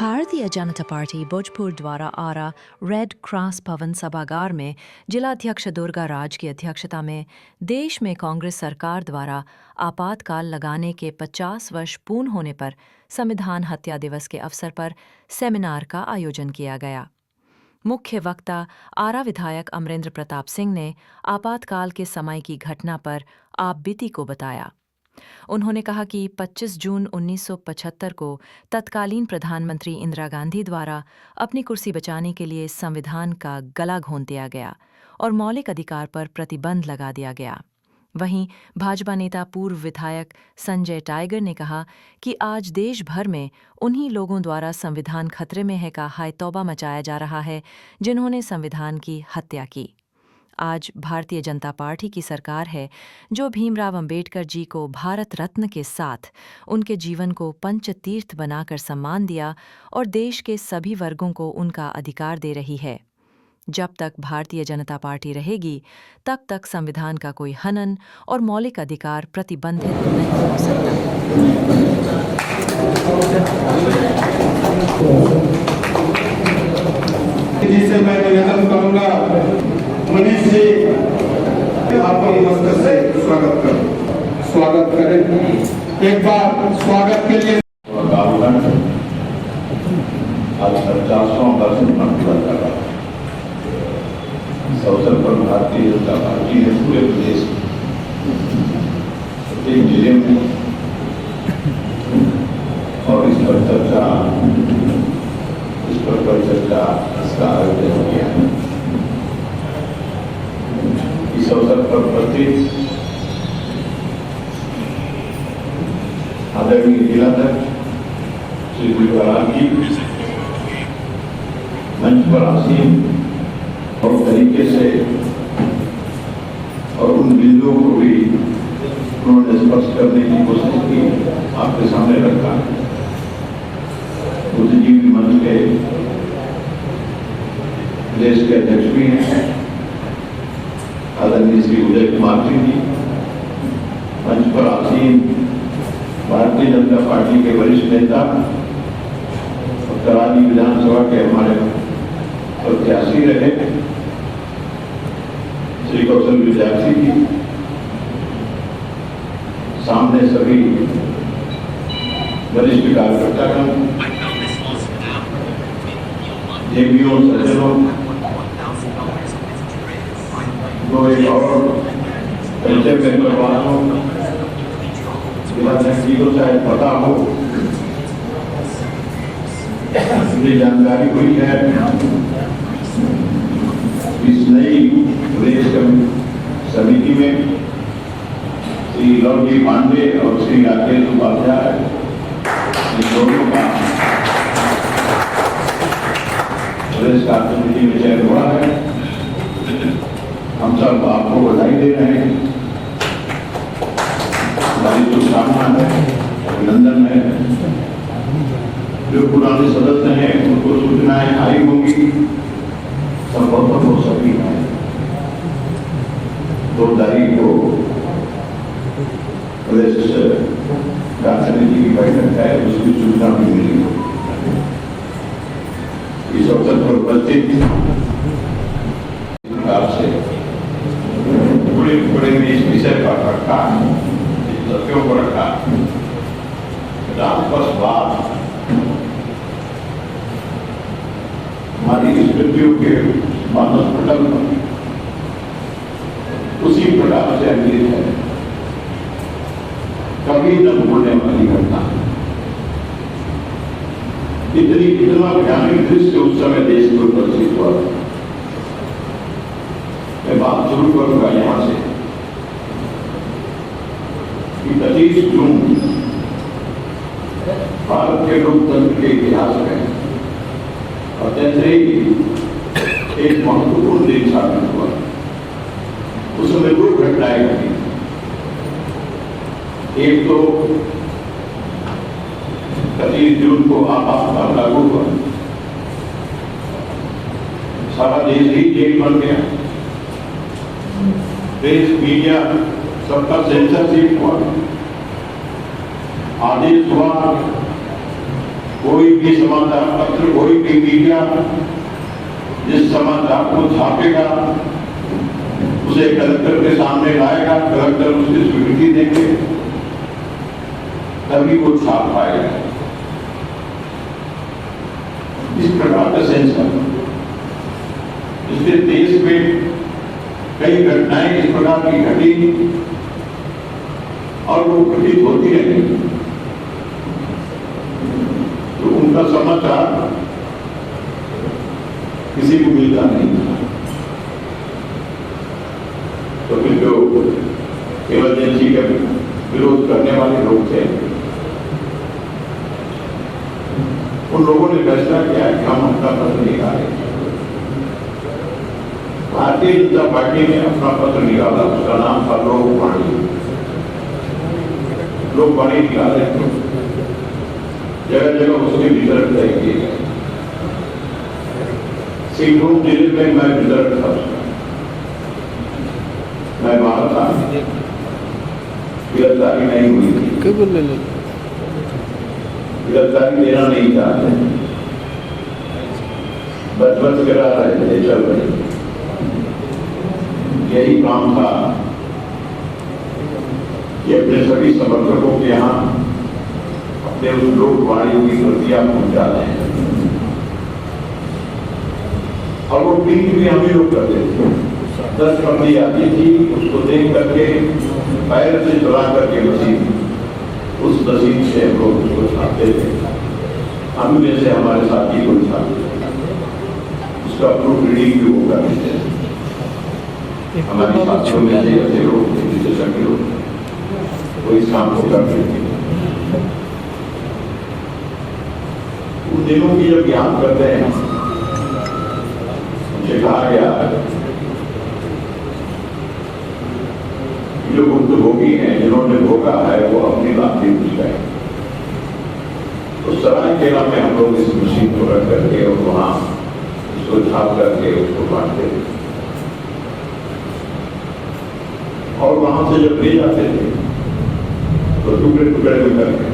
Bharatiya Janata party Bhojpur द्वारा आरा red cross भवन सभागार में जिलाध्यक्ष दुर्गा राज की अध्यक्षता में देश में कांग्रेस सरकार द्वारा आपातकाल लगाने के 50 वर्ष पूर्ण होने पर संविधान हत्या दिवस के अवसर पर सेमिनार का आयोजन किया गया। मुख्य वक्ता आरा विधायक अमरेंद्र प्रताप सिंह ने आपातकाल के समय की घटना पर आपबीती को बताया। उन्होंने कहा कि 25 जून 1975 को तत्कालीन प्रधानमंत्री इंदिरा गांधी द्वारा अपनी कुर्सी बचाने के लिए संविधान का गला घोंट दिया गया और मौलिक अधिकार पर प्रतिबंध लगा दिया गया। वहीं भाजपा नेता पूर्व विधायक संजय टाइगर ने कहा कि आज देश भर में उन्हीं लोगों द्वारा संविधान खतरे में है का हाय तौबा मचाया जा रहा है जिन्होंने संविधान की हत्या की। आज भारतीय जनता पार्टी की सरकार है जो भीमराव अंबेडकर जी को भारत रत्न के साथ उनके जीवन को पंचतीर्थ बनाकर सम्मान दिया और देश के सभी वर्गों को उनका अधिकार दे रही है। जब तक भारतीय जनता पार्टी रहेगी तब तक संविधान का कोई हनन और मौलिक अधिकार प्रतिबंधित नहीं हो सकता। जिसे मैं निवेदन करूंगा मनीष जी आपका मस्तक से स्वागत करें। एक बार स्वागत के लिए आज 50वां वर्ष पूरा कर रहा है। इस अवसर पर भारतीय जनता पार्टी ने पूरे प्रदेश प्रत्येक जिले में और इस पर चर्चा इसका आयोजन किया है। इस अवसर पर प्रत्येक आदरणीय जिलाध्यक्ष श्री दुर्गा जी मंच पर आसीन और तरीके से और उन बिंदुओं को भी उन्होंने स्पष्ट करने की कोशिश की, आपके सामने रखा। बुद्धिजीवी मंच के देश के अध्यक्ष भी हैं आदरणीय श्री उदय कुमार सिंह जी, मंच पर आसीन भारतीय जनता पार्टी के वरिष्ठ नेता और कराली विधानसभा के हमारे प्रत्याशी रहे श्री कौशल विद्यार्थी जी, सामने सभी वरिष्ठ कार्यकर्तागण, देवियों सज्जनों, तो एक और परिचय में करवाओ, जिलाध्यक्ष जी को शायद पता हो, मुझे जानकारी हुई है इस नई प्रदेश समिति में श्री लवजी पांडे और श्री राकेश उपाध्याय दोनों का प्रदेश कार्यसमिति में चयन हुआ है। हम सब आपको बधाई दे रहे हैं, हमारी शुभकामना है, अभिनंदन है। जो पुराने सदस्य हैं उनको सूचनाएं आई होंगी, संभवतः हो सकी है। 2 तारीख को प्रदेश कार्यसमिति की बैठक है, उसकी सूचना भी मिली। इस अवसर पर उपस्थित से बड़े इस विषय पर रखा, इस तथ्यों को रखा। राजपथ बात हमारी स्मृतियों के मानस पटल पर उसी प्रकार से अंकित है, कभी न भूलने वाली घटना। इतना भयानक दृश्य उस समय देश में प्रदर्शित हुआ। मैं बात शुरू करूंगा यहां से कि 25 जून भारत के लोकतंत्र के इतिहास में अत्यंत एक महत्वपूर्ण दिन साबित हुआ। उसमें 2 घटनाएं घटी। एक तो 25 जून को आपातकाल लागू हुआ, सारा देश ही जेल बन गया, प्रेस मीडिया सबका सेंसरशिप हुआ, आदेश हुआ कोई भी समाचार पत्र, कोई भी मीडिया जिस समाचार को छापेगा उसे कलेक्टर के सामने लाएगा, कलेक्टर उसकी स्वीकृति देंगे, तभी वो छाप पाएगा। इस प्रकार का सेंसर, इसलिए देश में कई घटनाएं इस प्रकार की घटी और वो घटित होती रही, तो उनका समाचार किसी को मिलता नहीं था। तो फिर जो इमरजेंसी का विरोध करने वाले लोग थे, उन लोगों ने फैसला किया कि हम अपना पत्र निकालेंगे। भारतीय जनता पार्टी ने अपना पत्र निकाला, उसका नाम था लोकवाणी। लोकवाणी निकाले, जगह जगह उसके वितरण तय किए गए। सिंहभूम जिले में मैं वितरण था, मैं बाहर था, गिरफ्तारी नहीं हुई थी, गिरफ्तारी देना नहीं चाहते, बच करा रहे थे, चल रहे। यही काम था कि अपने सभी समर्थकों के यहाँ अपने उस लोकवाणी की प्रतियां पहुंचा दें। और वो प्रिंट भी हम ही लोग करते थे। 10 प्रति आती थी, उसको देख करके पैर से चला करके मशीन, उस मशीन से हम लोग उसको छापते थे। हम में से हमारे साथी को छापते, उसका प्रूफ रीडिंग भी वो करते थे। हमारे साथियों में से ऐसे लोग थे, विशेषज्ञ लोग, वो इस काम को करते थे। उन दिनों की जब याद करते हैं, मुझे कहा गया जो भुक्तभोगी हैं, जिन्होंने भोगा है, वो अपनी बात भी पूछ गए। तो सरायकेला में हम लोग इस मशीन को रख करके और वहां उसको छाप करके उसको बांटते थे, और वहां से जब ले जाते थे तो टुकड़े टुकड़े में करके।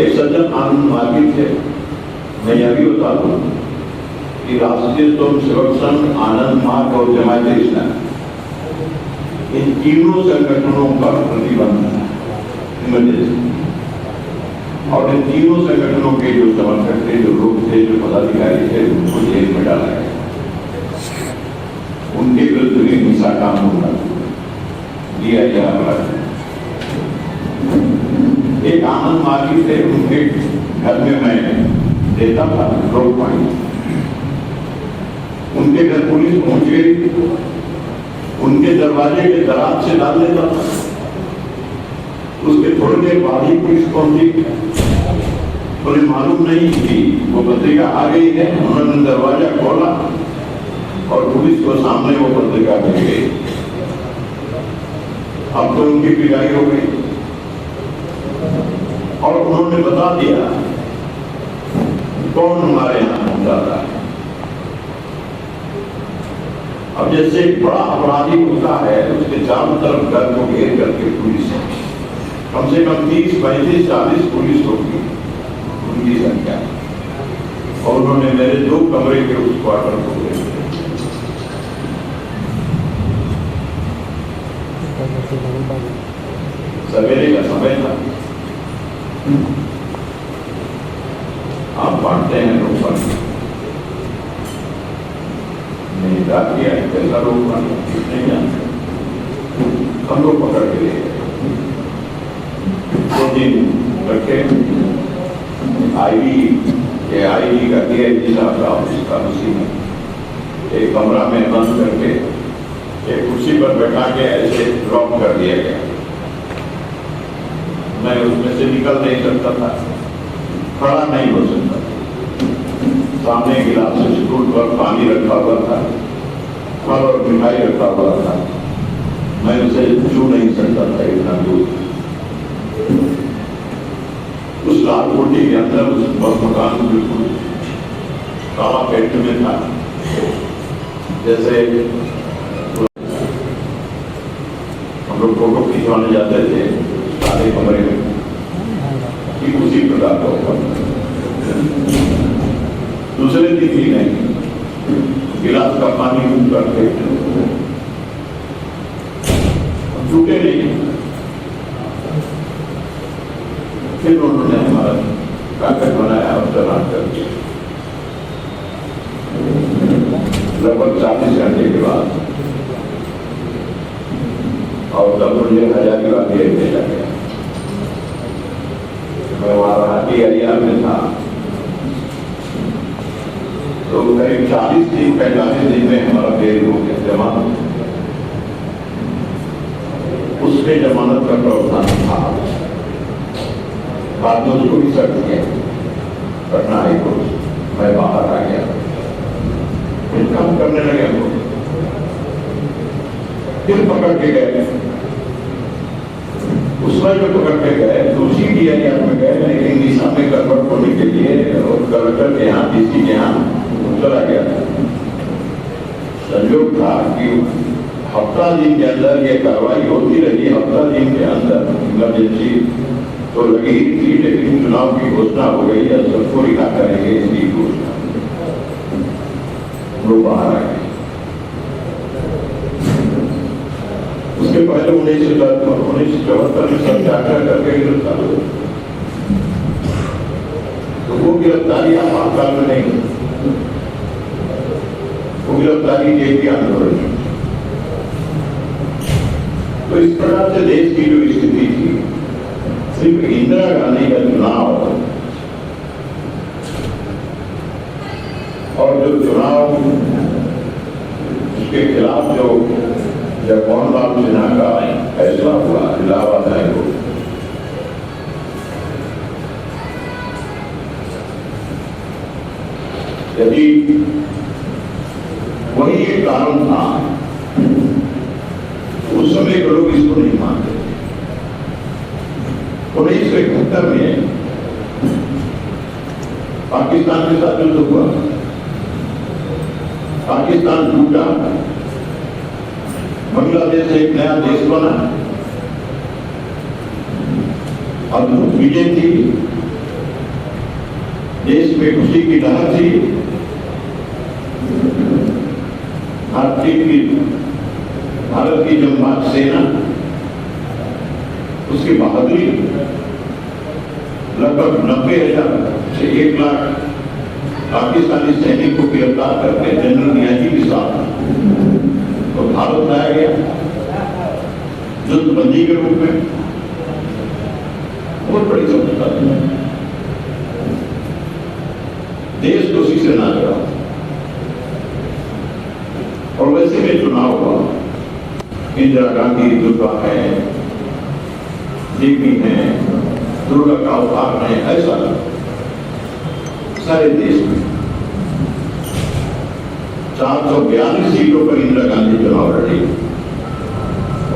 एक सज्जन आनंद मार्गी थे, मैं यह भी बता दूं कि राष्ट्रीय स्वयं सेवक संघ, आनंद मार्ग और जमायत इस्लाम, इन तीनों संगठनों पर प्रतिबंध है इमरजेंसी। और इन तीनों संगठनों के जो समर्थक थे, जो लोग थे, जो पदाधिकारी थे, उनको जेल में डाला गया। उनके विरुद्ध भी हिंसा कानून दिया गया। एक आनंद मार्गी थे, उनके घर में मैं देता था लोकवाणी। उनके घर पुलिस पहुंच गई, उनके दरवाजे के दराज से डाल देता था। उसके थोड़ी देर बाद ही पुलिस पहुंची, उन्हें मालूम नहीं कि वो पत्रिका आ गई है। उन्होंने दरवाजा खोला और पुलिस को सामने वो पत्रिका मिल गई। अब तो उनकी पिटाई हो गई और उन्होंने बता दिया कौन हमारे यहाँ पहुंचाता है। अब जैसे एक बड़ा अपराधी होता है, उसके चारों तरफ घर को घेर करके पुलिस है, कम से कम 30, 35, 40 पुलिस होगी उनकी संख्या। और उन्होंने मेरे 2 कमरे के उस क्वार्टर को घेर दिया। सवेरे का समय था, आप बांटते हैं लोग पर नहीं किया, कैसा लोग नहीं जानते। हम लोग पकड़ के ले गए, 2 दिन रखे। आईवी का DIG साहब का ऑफिस का उसी में एक कमरा में बंद करके एक कुर्सी पर बैठा के ऐसे लॉक कर दिया गया। मैं उसमें से निकल नहीं सकता था, खड़ा नहीं हो सकता। सामने गिलास से स्टूल पर पानी रखा हुआ था, फल और मिठाई रखा हुआ था। मैं उसे छू नहीं सकता था, इतना दूर। उस लाल कोठी के अंदर उस मकान बिल्कुल काला पेट में था, जैसे हम लोग फोटो खिंचवाने जाते थे सारे कमरे में। कि उसी प्रकार का होगा। दूसरे दिन ही नहीं, गिलास का पानी यूं करके टूटे नहीं। फिर उन्होंने हमारा कागज बनाया और चलान कर दिया। लगभग 40 घंटे के बाद और तब मुझे हजारीबाग भेजा गया। मैं वहां हाटी एरिया में था, तो करीब 40 दिन 45 दिन में हमारा बेल हो गया जमानत। उसमें जमानत का प्रावधान था, बाद में उसको भी सट किया पटना हाईकोर्ट। मैं बाहर आ गया, फिर काम करने लगे हम लोग। फिर पकड़ के गए, उसमें जो पकड़ के गए तो उसी की एरिया में गए, लेकिन दिशा में गड़बड़ होने के लिए और कलेक्टर के यहाँ डीसी के यहाँ चला गया। संयोग था कि हफ्ता दिन के अंदर ये कार्रवाई होती रही। हफ्ता दिन के अंदर इमरजेंसी तो लगी ही थी, लेकिन चुनाव की घोषणा हो गई है, सबको रिहा करेंगे इसकी घोषणा। लोग बाहर आए। उसके पहले 1974 में सत्याग्रह करके गिरफ्तार हुए। तो वो गिरफ्तारी आपातकाल में नहीं, वो गिरफ्तारी जेपी आंदोलन। तो इस प्रकार से देश की जो स्थिति थी, सिर्फ इंदिरा गांधी का चुनाव और जो चुनाव उसके खिलाफ जो जगमोहन सिन्हा का फैसला हुआ इलाहाबाद हाईकोर्ट, यदि वही एक कारण था, उस समय के लोग इसको नहीं मानते। 1971 में पाकिस्तान के साथ युद्ध हुआ, पाकिस्तान टूटा, बांग्लादेश एक नया देश बना, अद्भुत विजय थी, देश में खुशी की लहर थी। भारत की जमवाद सेना, उसकी बहादुरी, लगभग 90,000 से 1 लाख पाकिस्तानी सैनिक को गिरफ्तार करके जनरल नियाजी के साथ तो भारत लाया गया युद्धबंदी के रूप में। बहुत बड़ी सफलता थी, देश खुशी से नाच रहा। और वैसे में चुनाव हुआ, इंदिरा गांधी दुर्गा है, देवी है, दुर्गा का अवतार है, ऐसा सारे देश में 442 सीटों पर इंदिरा गांधी चुनाव लड़ी।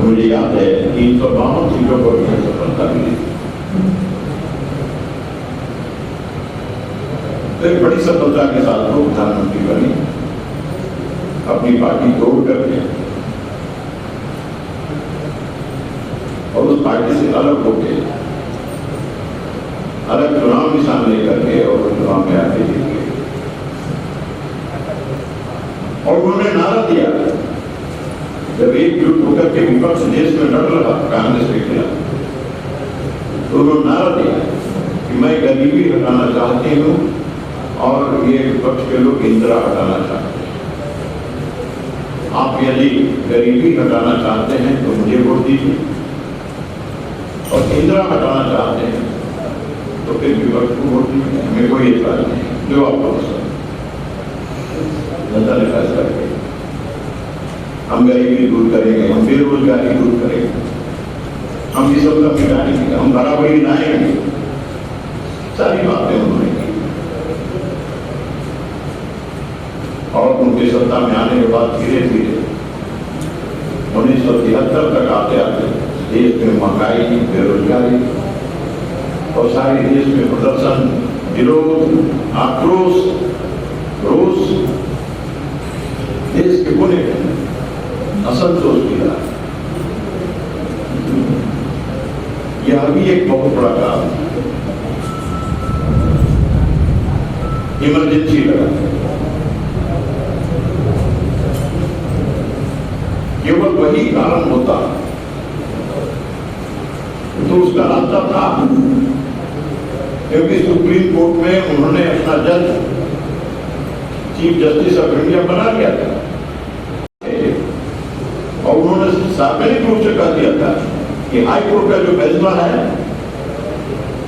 मुझे याद है 352 सीटों पर उन्हें सफलता मिली। तो एक बड़ी सफलता के साथ वो प्रधानमंत्री बनी, अपनी पार्टी तोड़ करके और उस पार्टी से अलग होके अलग चुनाव निशान लेकर के और चुनाव में आके जीत गए। और उन्होंने नारा दिया, जब एकजुट होकर के विपक्ष देश में लड़ रहा कांग्रेस के खिलाफ, तो उन्होंने नारा दिया कि मैं गरीबी हटाना चाहती हूँ और ये विपक्ष के लोग इंदिरा हटाना चाहते हैं। आप यदि गरीबी हटाना चाहते हैं तो मुझे वोट दीजिए, और इंदिरा हटाना चाहते हैं तो फिर विपक्ष को वोट दीजिए। हमें कोई एतराज नहीं, जो आपको पसंद। जनता ने फैसला किया, हम गरीबी दूर करेंगे, हम बेरोजगारी दूर करेंगे, हम इस सब का मिटाएंगे, हम बराबरी लाएंगे। सारी बातें उन्होंने की। और उनके सत्ता में आने के बाद धीरे धीरे 1973 तक आते आते देश में महंगाई, बेरोजगारी और सारे देश में प्रदर्शन, विरोध, आक्रोश, रोष, देश के कोने में असंतोष की लहर। यह भी एक बहुत बड़ा कारण है। इमरजेंसी लगा, केवल वही कारण होता तो उसका रास्ता था, क्योंकि सुप्रीम कोर्ट में उन्होंने अपना जज चीफ जस्टिस ऑफ इंडिया बना लिया था और उन्होंने सार्वजनिक रूप से कह दिया था कि हाई कोर्ट का जो फैसला है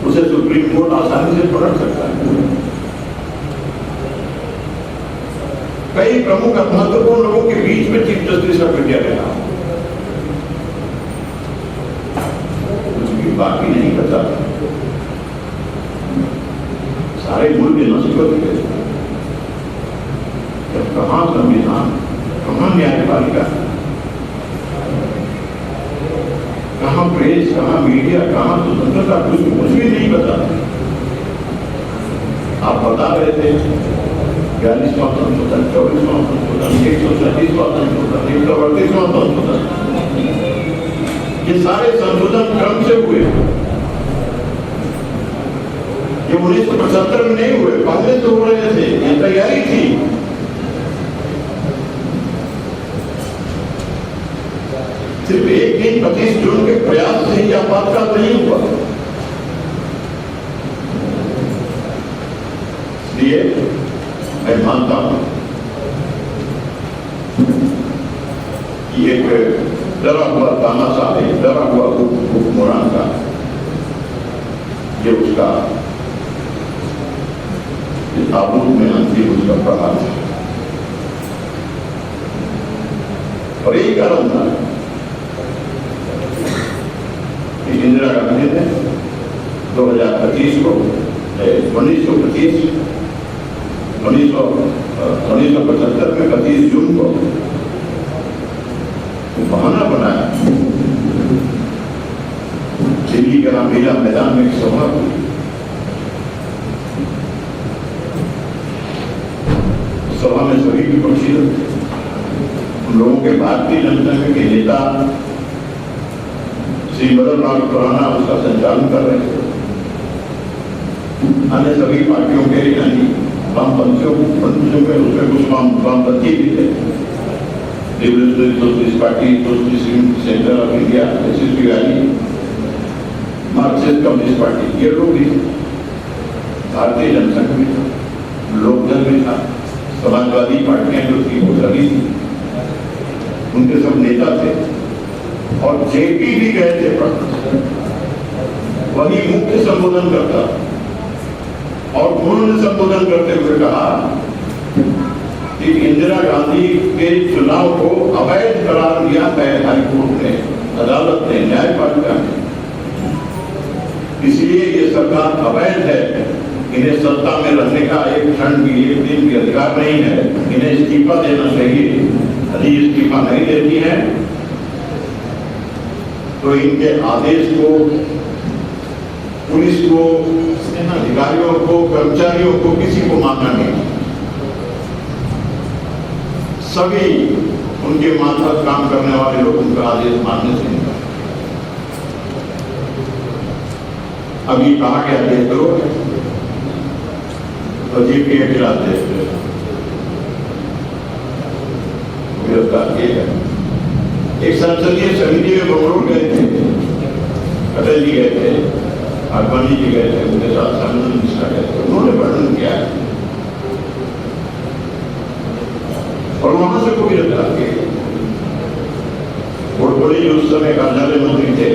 उसे सुप्रीम कोर्ट आसानी से पलट सकता है। कई प्रमुख महत्वपूर्ण लोगों के बीच में चीफ जस्टिस ऑफ इंडिया रहा, बाकी नहीं बचा, सारे मूल्य नष्ट हो गए। जब कहां संविधान, कहां न्यायपालिका, कहां प्रेस, कहां मीडिया, कहां स्वतंत्रता, कुछ भी नहीं बचा। आप बता रहे थे 42वां संशोधन, 24वां संशोधन, 137वां संशोधन, 138वां संशोधन, ये सारे संशोधन क्रम से हुए। ये 1975 में नहीं हुए, पहले तो हो रहे थे, ये तैयारी थी। सिर्फ एक दिन 25 जून के प्रयास से ही आपातकाल नहीं हुआ। इसलिए मैं मानता हूं कि एक डरा हुआ तानाशाह है, डरा हुआ हुक्मरान का ये उसका ताबूत में अंतिम उसका प्रहार था। और यही कारण था कि इंदिरा गांधी ने 2025 को 1975 में 25 जून को बहाना बनाया, दिल्ली के रामलीला मैदान में एक सभा हुई। सभा में सभी विपक्षी थे, उन लोगों के भारतीय जनता पार्टी के नेता श्री मदन लाल खुराना उसका संचालन कर रहे थे। अन्य सभी पार्टियों के यानी वामपंथियों में उसमें कुछ वामपंथी भी थे, socialist party, socialist centre of India, SSP वाली, मार्क्सिस्ट कम्युनिस्ट पार्टी, ये लोग भी, भारतीय जनसंघ भी था, लोकदल भी था, समाजवादी पार्टियां जो थी वो सभी थी, उनके सब नेता थे और जेपी भी गए थे पटना, वही मुख्य संबोधन करता और उन्होंने संबोधन करते हुए कहा कि इंदिरा गांधी के चुनाव को अवैध करार दिया है हाईकोर्ट ने, अदालत ने, न्यायपालिका ने, इसलिए ये सरकार अवैध है, इन्हें सत्ता में रहने का एक क्षण भी, एक दिन भी अधिकार नहीं है, इन्हें इस्तीफा देना चाहिए। यदि इस्तीफा नहीं देती है तो इनके आदेश को पुलिस को, अधिकारियों को, कर्मचारियों को, किसी को मानना नहीं, सभी उनके मातहत काम करने वाले लोग उनका आदेश मानने से नहीं। अभी कहा गया देश करो तो जेपी के खिलाफ देश गिरफ्तार किए गए। एक संसदीय समिति में बंगलुरु गए थे, अटल जी गए थे, आडवाणी जी गए थे, उनके साथ सामने मिश्रा गए थे, उन्होंने वर्णन किया है और वहां से को गिरफ्तार किए। गोडबोले जी उस समय कार्यालय मंत्री थे,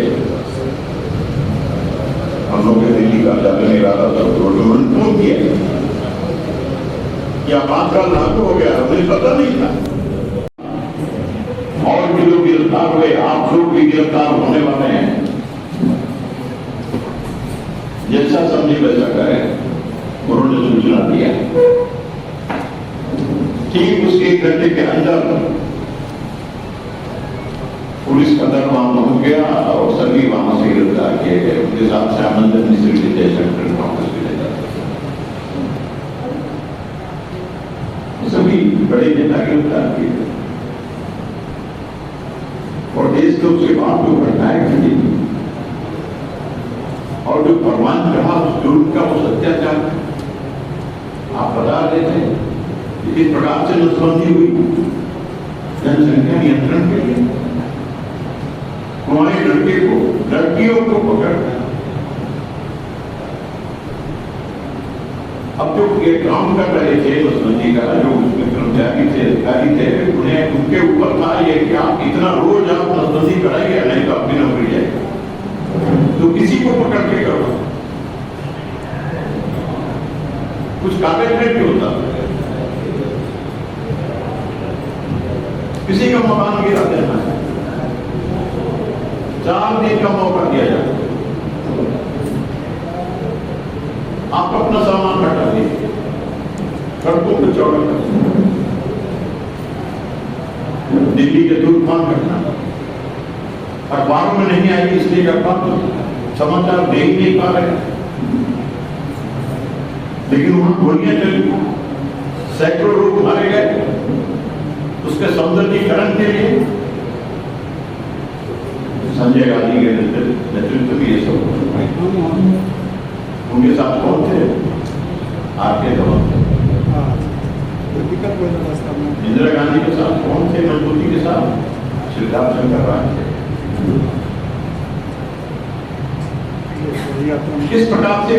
हम लोग के दिल्ली कार्यालय में रहा था, उन्होंने फोन किया कि आपातकाल लागू हो गया, मुझे पता नहीं था। और भी लोग गिरफ्तार हुए, आप लोग भी गिरफ्तार होने वाले हैं, जैसा समझे वैसा करें, उन्होंने सूचना दिया। ठीक उसके 1 घंटे के अंदर पुलिस का दल वहां पहुंच गया और सभी वहां से गिरफ्तार किए गए। उनके साथ श्यामनंदन मिश्र भी थे, सेंट्रल कांग्रेस के नेता, सभी बड़े नेता गिरफ्तार किए गए और देश के उसके बाद जो घटनाएं घटी और जो भगवान कहा उस जुर्म का, उस अत्याचार, आप बता रहे थे। इस प्रकार से नसबंदी हुई जनसंख्या नियंत्रण के लिए, कुंवारे लड़के को, लड़कियों को पकड़ना। अब जो ये काम कर रहे थे नसबंदी का, जो उसमें कर्मचारी थे, अधिकारी थे, उन्हें उनके ऊपर था ये कि आप इतना रोज आप नसबंदी कराइए, नहीं तो आपकी नौकरी जाएगी। तो किसी को पकड़ के करो, कुछ कागज में भी होता, किसी का मकान गिरा देना है, 4 दिन का मौका दिया जाए, आप अपना सामान हटा दीजिए, सड़कों पर चौड़ा कर। दिल्ली के तूफान घटना अखबारों में नहीं आई, इसलिए अखबार समाचार दे ही नहीं पा रहे, लेकिन वहां गोलियां चली, सैकड़ों लोग मारे गए। उसके सौंदर्यीकरण के लिए संजय गांधी के नेतृत्व में ये सब। उनके साथ कौन थे? आरके धवन थे। इंदिरा गांधी के साथ कौन थे? मजबूती के साथ सिद्धार्थ शंकर राय थे। किस प्रकार से,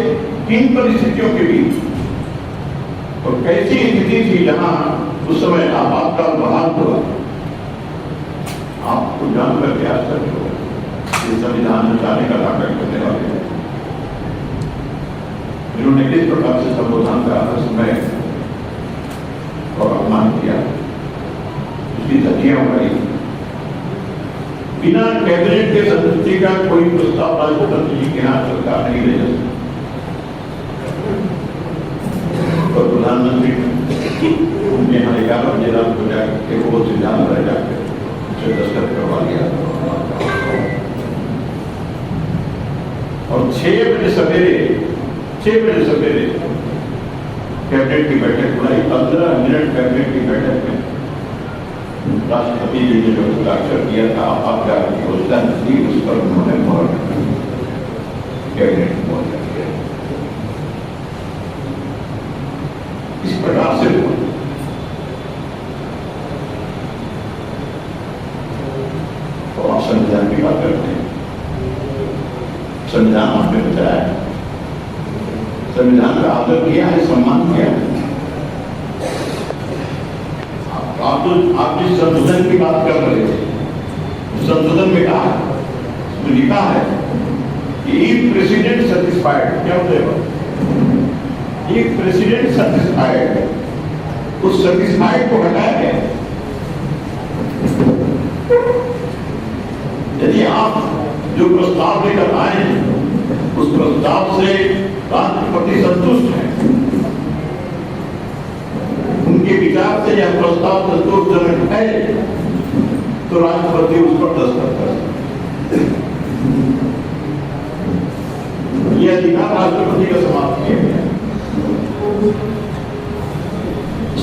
किन परिस्थितियों के बीच और कैसी स्थिति थी जहां उस समय आपातकाल बहाल हुआ, आपको जानकर के आश्चर्य होगा। ये संविधान रचाने का नाटक करने वाले हैं, जिन्होंने किस प्रकार से संबोधन का समय और अपमान किया, उसकी धज्जियां उड़ाई। बिना कैबिनेट के संतुष्टि का कोई प्रस्ताव राष्ट्रपति जी के यहाँ सरकार नहीं ले जा सकती। और प्रधानमंत्री उनके यहाँ 11 बजे रात को जाकर वो सिद्धांत रह जाकर उसे दस्तखत करवा लिया, और 6 बजे सवेरे कैबिनेट की बैठक बुलाई। 15 मिनट कैबिनेट की बैठक में राष्ट्रपति जी ने जो हस्ताक्षर किया था आपातकाल की योजना थी, उस पर उन्होंने मोहर कैबिनेट मोहर कर दिया। इस प्रकार से तो आप संविधान की बात करते हैं। संविधान आपने बताया, संविधान का आदर किया है, सम्मान किया है। आप जिस संशोधन की बात कर रहे थे, संशोधन में कहा, उसमें लिखा है कि इफ प्रेसिडेंट सेटिस्फाइड, क्या होता है? इफ प्रेसिडेंट सेटिस्फाइड, उस सेटिस्फाइड को हटाया गया। यदि आप जो प्रस्ताव लेकर आए उस प्रस्ताव से राष्ट्रपति संतुष्ट है, उनके विचार से यह प्रस्ताव संतोषजनक है, तो राष्ट्रपति उस पर दस्तखत कर सकते। यह अधिकार राष्ट्रपति का समाप्त किया गया।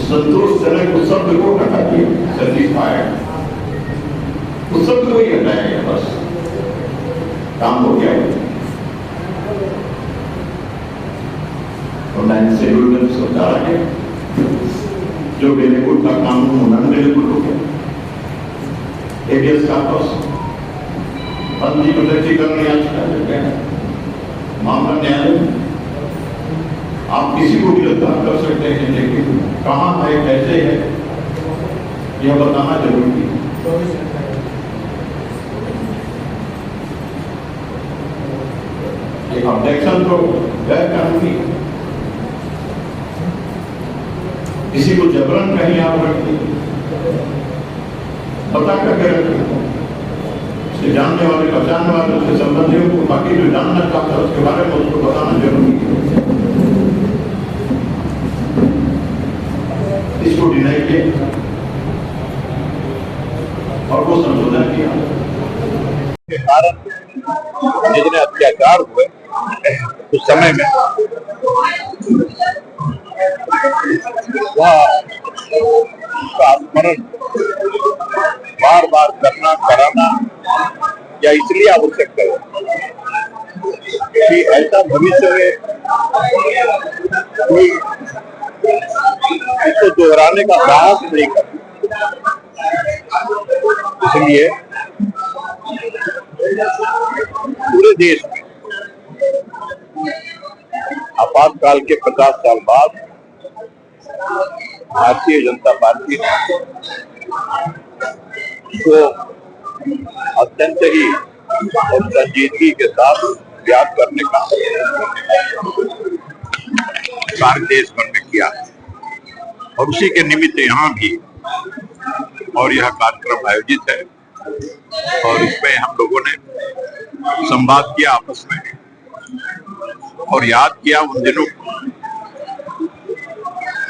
संतोषजनक उस शब्द को हटा दिया, सेटिस्फाइड उस शब्द को ही हटाया गया, बस काम हो गया। और 9 शेड्यूल में समझा गया, जो बेनिकुल का कानून होना बेनिकुल हो गया। एबीएस कॉर्पस, पंजीकरण याचिका लग गया, मामला न्यायालय। आप किसी को भी गिरफ्तार कर सकते हैं, लेकिन कहाँ है, कैसे है, यह बताना जरूरी है। ऑब्जेक्शन तो गैर कानूनी, किसी को जबरन कहीं आप रखते पता करके रखते, उसके जानने वाले, पहचानने वाले, उसके संबंधियों को, बाकी जो जानना चाहता है उसके बारे में उसको बताना जरूरी है। इसको डिनाई किया और वो संशोधन किया। के कारण जितने अत्याचार हुए उस समय में वह उसका स्मरण बार बार करना, कराना या इसलिए आवश्यक है कि ऐसा भविष्य में कोई दोहराने का साहस नहीं करते। इसलिए पूरे देश में आपातकाल के 50 साल बाद भारतीय जनता पार्टी को अत्यंत ही और संजीदगी के साथ याद करने का कार्य देश भर में किया और उसी के निमित्त यहाँ भी और यह कार्यक्रम आयोजित है और इसमें हम लोगों ने संवाद किया आपस में और याद किया उन दिनों को।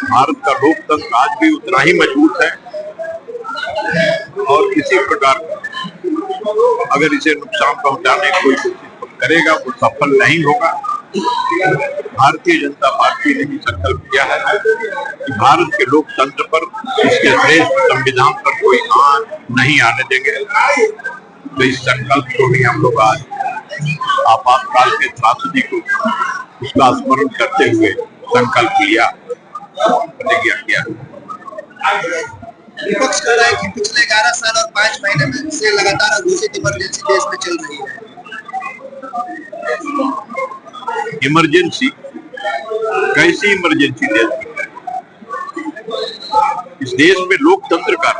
भारत का लोकतंत्र आज भी उतना ही मजबूत है और किसी प्रकार अगर इसे नुकसान पहुंचाने की कोई कोशिश करेगा वो सफल नहीं होगा। भारतीय जनता पार्टी ने भी संकल्प किया है कि भारत के लोकतंत्र पर, इसके श्रेष्ठ संविधान पर कोई आंच नहीं आने देंगे। तो इस संकल्प को भी हम लोग आज आपातकाल के त्रासदी को उसका स्मरण करते हुए संकल्प लिया, प्रतिज्ञा किया। विपक्ष कह रहा है कि पिछले 11 साल और 5 महीने में से लगातार घोषित इमरजेंसी देश में चल रही है। इमरजेंसी कैसी इमरजेंसी देश में है? इस देश में लोकतंत्र का,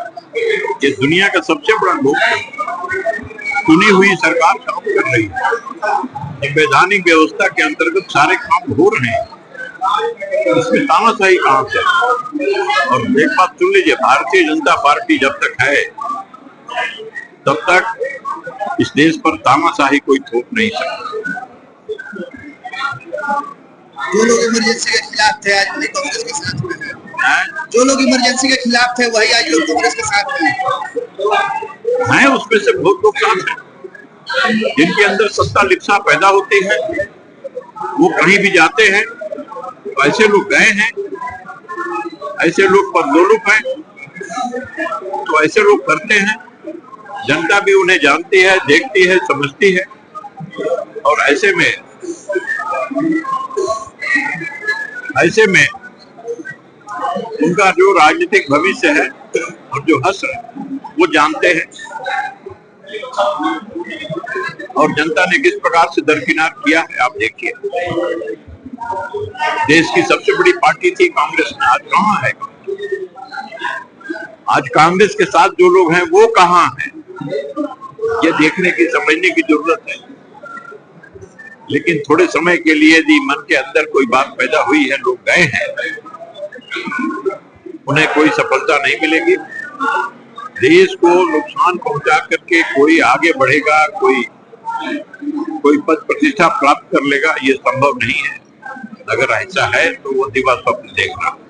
ये दुनिया का सबसे बड़ा लोकतंत्र, चुनी हुई सरकार काम कर रही है, संवैधानिक व्यवस्था के अंतर्गत सारे काम हो रहे हैं, इसमें तानाशाही कहां से? और एक बात सुन लीजिए, भारतीय जनता पार्टी जब तक है तब तक इस देश पर तानाशाही कोई थोप नहीं सकता। जो लोग इमरजेंसी के खिलाफ थे आज वही कांग्रेस के साथ में है। जो लोग इमरजेंसी के खिलाफ थे वही आज लोग कांग्रेस के साथ में हैं। उसमें से बहुत लोग साथ हैं जिनके अंदर सत्ता लिप्सा पैदा होती है, वो कहीं भी जाते हैं। ऐसे लोग गए हैं, ऐसे लोग पदलोलुप हैं, तो ऐसे लोग करते हैं। जनता भी उन्हें जानती है, देखती है, समझती है और ऐसे में उनका जो राजनीतिक भविष्य है और जो हश्र वो जानते हैं। और जनता ने किस प्रकार से दरकिनार किया है आप देखिए। देश की सबसे बड़ी पार्टी थी कांग्रेस में, आज कहां है? आज कांग्रेस के साथ जो लोग हैं वो कहां हैं, ये देखने की, समझने की जरूरत है। लेकिन थोड़े समय के लिए यदि मन के अंदर कोई बात पैदा हुई है, लोग गए हैं, उन्हें कोई सफलता नहीं मिलेगी। देश को नुकसान पहुंचा करके कोई आगे बढ़ेगा, कोई पद प्रतिष्ठा प्राप्त कर लेगा, ये संभव नहीं है। अगर ऐसा है तो वो दिवा स्वप्न देख रहा है।